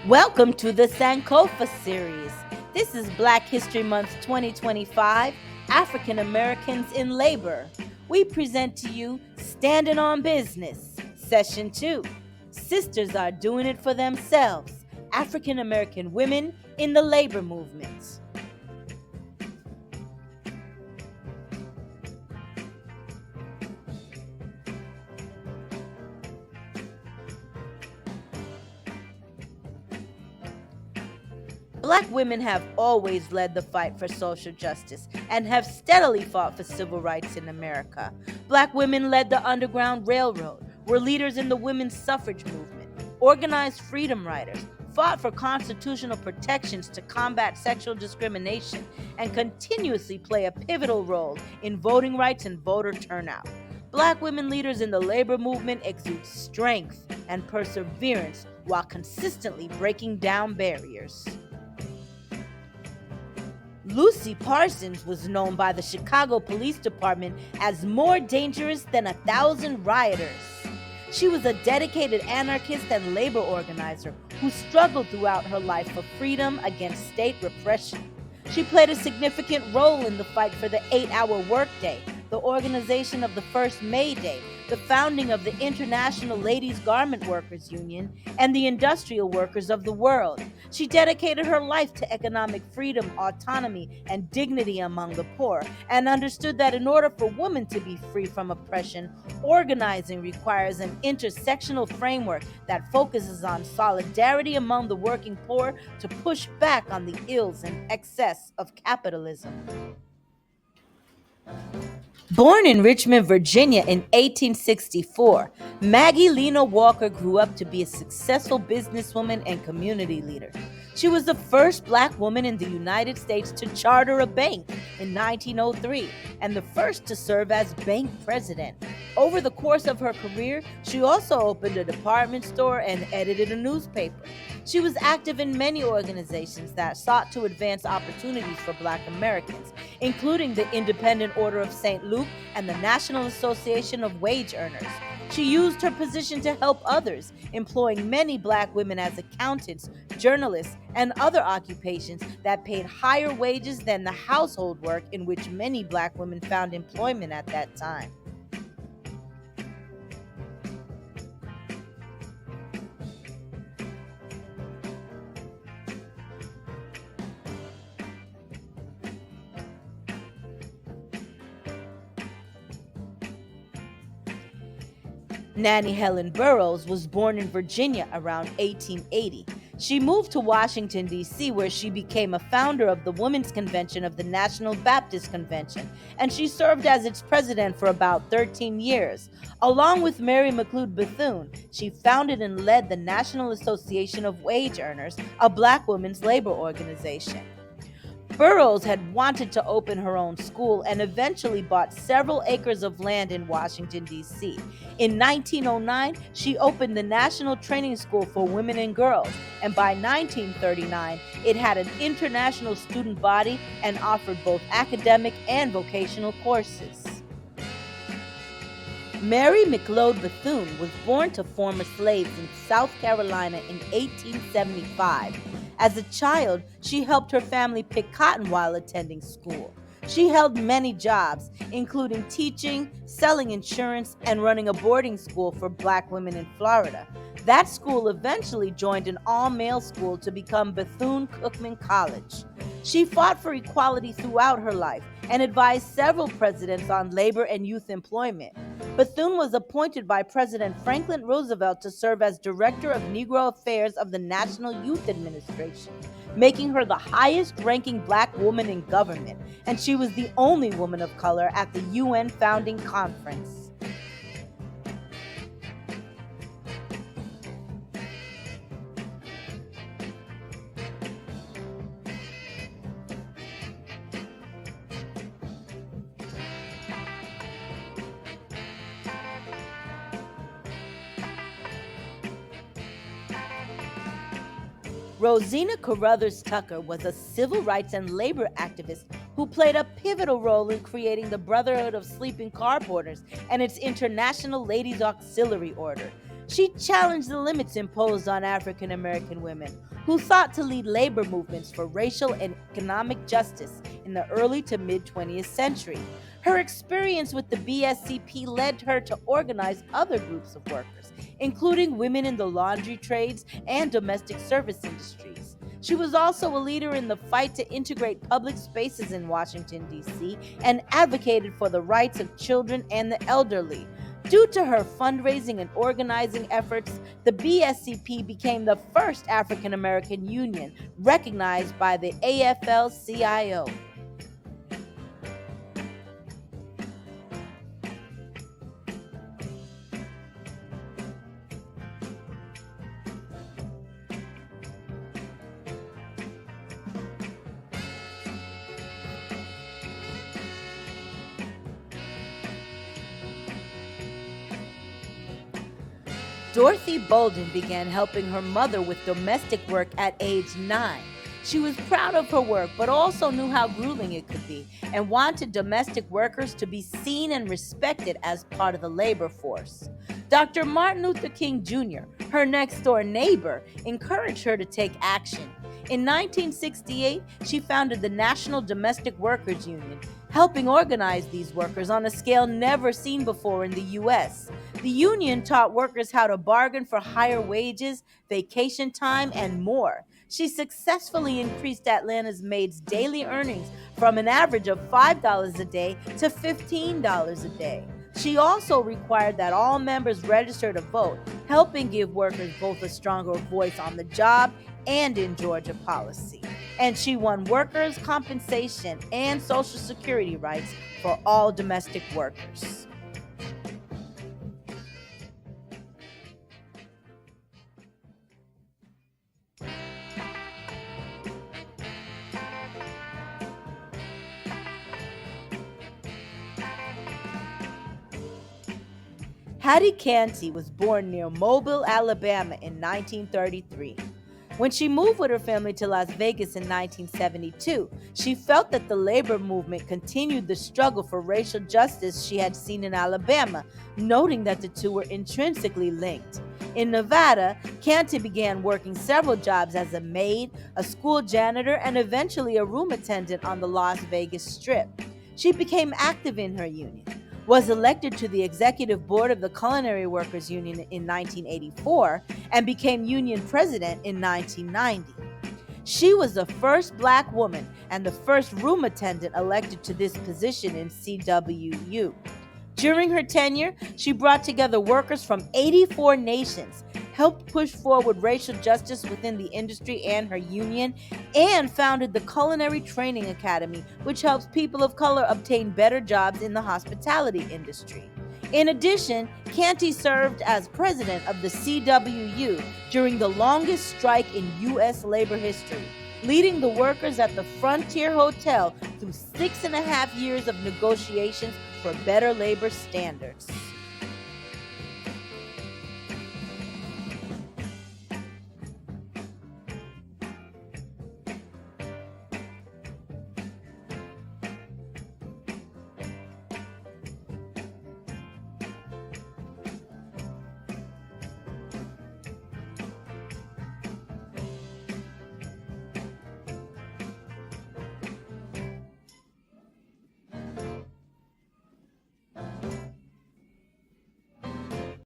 Welcome to the Sankofa series. This is Black History Month 2025, African Americans in Labor. We present to you Standing on Business, Session 2. Sisters are doing it for themselves. African American women in the labor movement. Black women have always led the fight for social justice and have steadily fought for civil rights in America. Black women led the Underground Railroad, were leaders in the women's suffrage movement, organized freedom riders, fought for constitutional protections to combat sexual discrimination, and continuously play a pivotal role in voting rights and voter turnout. Black women leaders in the labor movement exude strength and perseverance while consistently breaking down barriers. Lucy Parsons was known by the Chicago Police Department as more dangerous than 1,000 rioters. She was a dedicated anarchist and labor organizer who struggled throughout her life for freedom against state repression. She played a significant role in the fight for the 8-hour workday, the organization of the first May Day, the founding of the International Ladies Garment Workers Union, and the Industrial Workers of the World. She dedicated her life to economic freedom, autonomy, and dignity among the poor, and understood that in order for women to be free from oppression, organizing requires an intersectional framework that focuses on solidarity among the working poor to push back on the ills and excess of capitalism. Born in Richmond, Virginia in 1864, Maggie Lena Walker grew up to be a successful businesswoman and community leader. She was the first black woman in the United States to charter a bank in 1903 and the first to serve as bank president. Over the course of her career, she also opened a department store and edited a newspaper. She was active in many organizations that sought to advance opportunities for Black Americans, including the Independent Order of St. Luke and the National Association of Wage Earners. She used her position to help others, employing many Black women as accountants, journalists, and other occupations that paid higher wages than the household work in which many Black women found employment at that time. Nannie Helen Burroughs was born in Virginia around 1880. She moved to Washington, D.C., where she became a founder of the Women's Convention of the National Baptist Convention, and she served as its president for about 13 years. Along with Mary McLeod Bethune, she founded and led the National Association of Wage Earners, a black women's labor organization. Burroughs had wanted to open her own school and eventually bought several acres of land in Washington, D.C. In 1909, she opened the National Training School for Women and Girls, and by 1939, it had an international student body and offered both academic and vocational courses. Mary McLeod Bethune was born to former slaves in South Carolina in 1875. As a child, she helped her family pick cotton while attending school. She held many jobs, including teaching, selling insurance, and running a boarding school for black women in Florida. That school eventually joined an all-male school to become Bethune-Cookman College. She fought for equality throughout her life and advised several presidents on labor and youth employment. Bethune was appointed by President Franklin Roosevelt to serve as Director of Negro Affairs of the National Youth Administration, making her the highest-ranking black woman in government, and she was the only woman of color at the UN Founding Conference. Rosina Corrothers Tucker was a civil rights and labor activist who played a pivotal role in creating the Brotherhood of Sleeping Car Porters and its International Ladies Auxiliary Order. She challenged the limits imposed on African American women, who sought to lead labor movements for racial and economic justice in the early to mid 20th century. Her experience with the BSCP led her to organize other groups of workers, including women in the laundry trades and domestic service industries. She was also a leader in the fight to integrate public spaces in Washington, D.C., and advocated for the rights of children and the elderly. Due to her fundraising and organizing efforts, the BSCP became the first African American union recognized by the AFL-CIO. Dorothy Bolden began helping her mother with domestic work at age 9. She was proud of her work, but also knew how grueling it could be, and wanted domestic workers to be seen and respected as part of the labor force. Dr. Martin Luther King Jr., her next door neighbor, encouraged her to take action. In 1968, she founded the National Domestic Workers Union, helping organize these workers on a scale never seen before in the U.S. The union taught workers how to bargain for higher wages, vacation time, and more. She successfully increased Atlanta's maids' daily earnings from an average of $5 a day to $15 a day. She also required that all members register to vote, helping give workers both a stronger voice on the job and in Georgia policy. And she won workers' compensation and Social Security rights for all domestic workers. Hattie Canty was born near Mobile, Alabama in 1933. When she moved with her family to Las Vegas in 1972, she felt that the labor movement continued the struggle for racial justice she had seen in Alabama, noting that the two were intrinsically linked. In Nevada, Canty began working several jobs as a maid, a school janitor, and eventually a room attendant on the Las Vegas Strip. She became active in her union, was elected to the executive board of the Culinary Workers Union in 1984, and became union president in 1990. She was the first black woman and the first room attendant elected to this position in CWU. During her tenure, she brought together workers from 84 nations, helped push forward racial justice within the industry and her union, and founded the Culinary Training Academy, which helps people of color obtain better jobs in the hospitality industry. In addition, Canty served as president of the CWU during the longest strike in U.S. labor history, leading the workers at the Frontier Hotel through 6.5 years of negotiations for better labor standards.